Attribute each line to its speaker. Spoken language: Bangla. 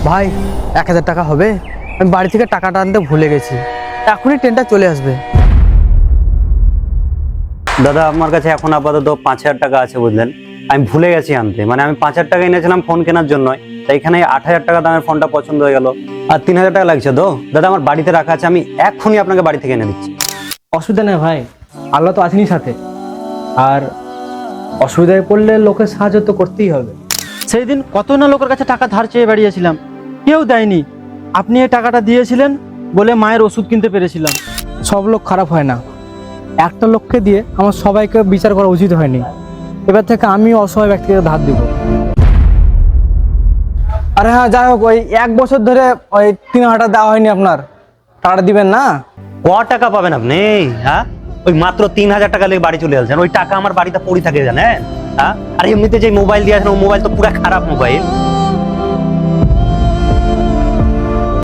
Speaker 1: ভাই 1000 টাকা হবে? আমি বাড়ি থেকে টাকাটা আনতে ভুলে গেছি, এখনই ট্রেনটা চলে আসবে।
Speaker 2: দাদা আমার কাছে এখন আপাতত 5000 টাকা আছে বুঝলেন। আমি ভুলে গেছি আনতে, মানে আমি 5000 টাকা এনেছিলাম ফোন কেনার জন্য, তাই এখানে 8000 টাকা দামের ফোনটা পছন্দ হয়ে গেল, আর 3000 টাকা লাগছে। তো দাদা আমার বাড়িতে রাখা আছে, আমি এক্ষুনি আপনাকে বাড়ি থেকে এনে দিচ্ছি।
Speaker 1: অসুবিধা নেই ভাই, আল্লাহ তো আছেনই সাথে, আর অসুবিধায় পড়লে লোকের সাহায্য তো করতেই হবে।
Speaker 3: সেই দিন কত না লোকের কাছে টাকা ধার চেয়ে বেরিয়েছিলাম, কেউ দেয়নি। আপনি এই টাকাটা দিয়েছিলেন বলে মায়ের ওষুধ কিনতে পেরেছিলাম।
Speaker 1: সব লোক খারাপ হয় না, একটা লোককে দিয়ে আমার সবাইকে বিচার করা উচিত হয়নি। এবার থেকে আমি অসহায় ব্যক্তিকে ধার দিব। আরে হ্যাঁ, যাই হোক, ওই 1 বছর ধরে ওই 3000 টাকা দেওয়া হয়নি, আপনার টাকাটা দিবেন না?
Speaker 2: ক টাকা পাবেন আপনি? হ্যাঁ, ওই মাত্র 3000 টাকা নিয়ে বাড়ি চলে আসছেন, ওই টাকা আমার বাড়িতে পড়ে থাকে জানেন। হ্যাঁ, আর এমনিতে যে মোবাইল দিয়েছেন, ওই মোবাইল তো পুরো খারাপ মোবাইল।